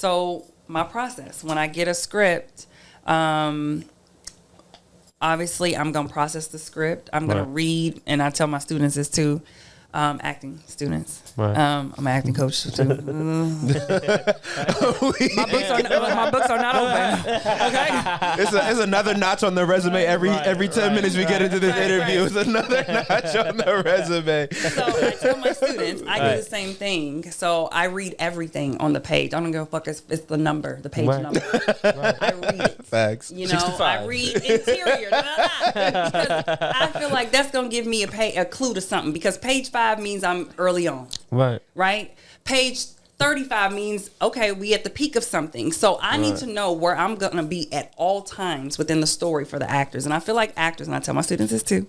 So my process, when I get a script, obviously I'm going to process the script. I'm going to read, and I tell my students this too, acting students. Right. I'm an acting coach too. My books are not open. Okay. It's another notch on the resume. Every 10 minutes we get into this interview, it's another notch on the resume. So I tell my students, I do the same thing. So I read everything on the page. I don't give a fuck. It's the number, the page number. I read it. Facts. You know, 65. I read interior. Because I feel like that's gonna give me a clue to something. Because page 5 means I'm early on. Right. Page 35 means, okay, we at the peak of something. So I need to know where I'm going to be at all times within the story for the actors. And I feel like actors, and I tell my students this too,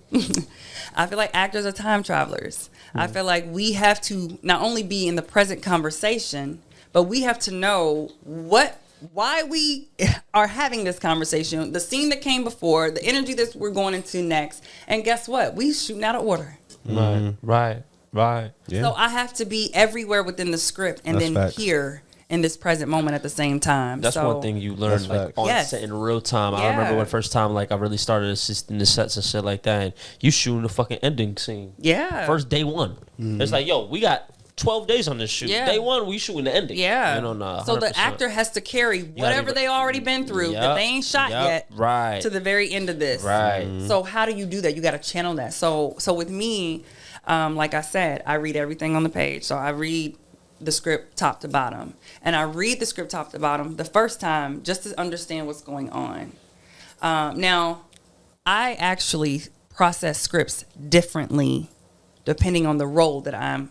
I feel like actors are time travelers. I feel like we have to not only be in the present conversation, but we have to know why we are having this conversation, the scene that came before, the energy that we're going into next. And guess what? We shooting out of order. Right. Yeah. So I have to be everywhere within the script and then here in this present moment at the same time. That's one thing you learn like on set in real time. I remember when first time like I really started assisting the sets and shit like that. And you shooting the fucking ending scene. Yeah. First day one. It's like, yo, we got 12 days on this shoot. Day one, we shooting the ending. Yeah. You know, so the actor has to carry whatever they already been through that they ain't shot yet to the very end of this. Right. So how do you do that? You got to channel that. So with me, like I said, I read everything on the page. So I read the script top to bottom. And I read the script top to bottom the first time just to understand what's going on. Now, I actually process scripts differently depending on the role that I'm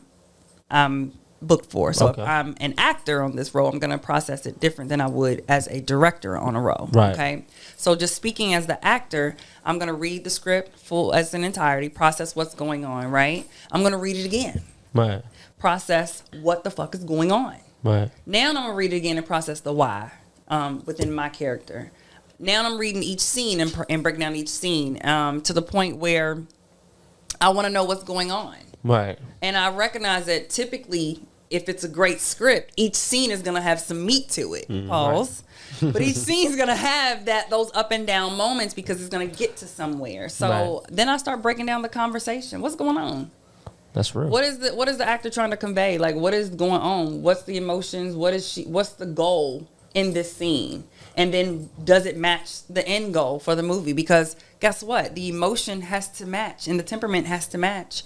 booked for. So if I'm an actor on this role, I'm going to process it different than I would as a director on a role. Right. Okay. So just speaking as the actor, I'm going to read the script full as an entirety, process what's going on, right? I'm going to read it again. Right. Process what the fuck is going on. Right. Now I'm going to read it again and process the why within my character. Now I'm reading each scene and breaking down each scene to the point where I want to know what's going on. Right. And I recognize that typically, if it's a great script, each scene is going to have some meat to it. Pause. Right. But each scene is going to have those up and down moments because it's going to get to somewhere. So then I start breaking down the conversation. What's going on? That's real. What is the actor trying to convey? Like, what is going on? What's the emotions? What's the goal in this scene? And then does it match the end goal for the movie? Because guess what? The emotion has to match and the temperament has to match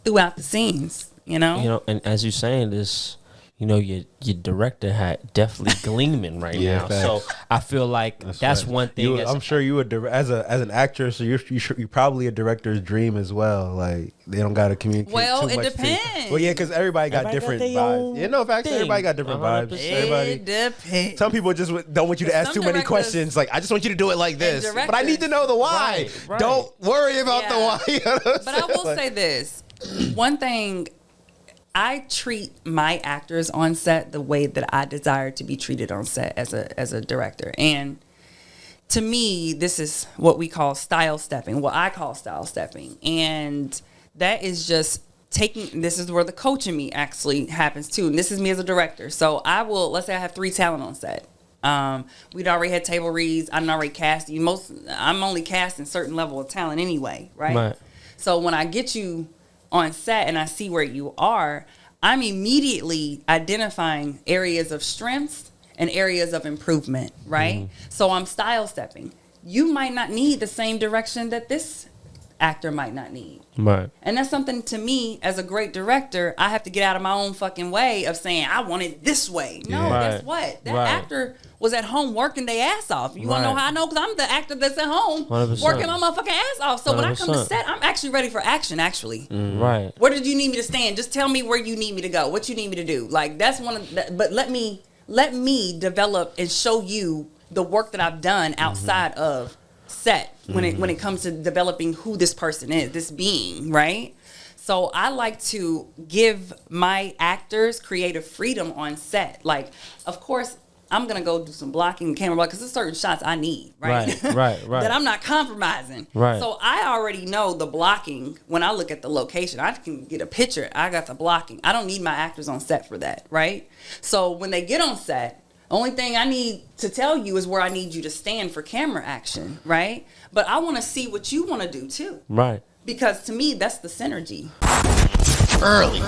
throughout the scenes, you know, and as you're saying this, your director hat definitely gleaming right now. Facts. So I feel like that's one thing. I'm sure you would as an actress, so you're probably a director's dream as well. Like they don't gotta communicate. Well, too much it depends. Well, yeah, because everybody got different vibes. Yeah, no facts. Everybody got different vibes. It depends. Some people just don't want you to ask too many questions. Like I just want you to do it like this, but I need to know the why. Right. Don't worry about the why. You know what but I will say this. One thing, I treat my actors on set the way that I desire to be treated on set as a director. And to me, this is what we call style stepping, what I call style stepping. And that is just this is where the coach in me actually happens too. And this is me as a director. So let's say I have 3 talent on set. We'd already had table reads. I'm already casting. I'm only casting certain level of talent anyway, right? So when I get you on set and I see where you are, I'm immediately identifying areas of strengths and areas of improvement, right? So I'm style stepping. You might not need the same direction that this actor might not need. Right. And that's something to me as a great director, I have to get out of my own fucking way of saying, I want it this way. No, guess what? That actor was at home working their ass off. You want to know how I know? Because I'm the actor that's at home 100%. working my motherfucking ass off. So when I come to set, I'm actually ready for action, actually. Right. Where did you need me to stand? Just tell me where you need me to go. What you need me to do. Like, that's one of the, but let me develop and show you the work that I've done outside of set when it comes to developing who this person is, this being, right? So I like to give my actors creative freedom on set. Like, of course, I'm going to go do some blocking, camera block, because there's certain shots I need, right? Right. That I'm not compromising. Right. So I already know the blocking. When I look at the location, I can get a picture. I got the blocking. I don't need my actors on set for that, right? So when they get on set, Only thing I need to tell you is where I need you to stand for camera action, right? But I want to see what you want to do too. Right. Because to me, that's the synergy. Early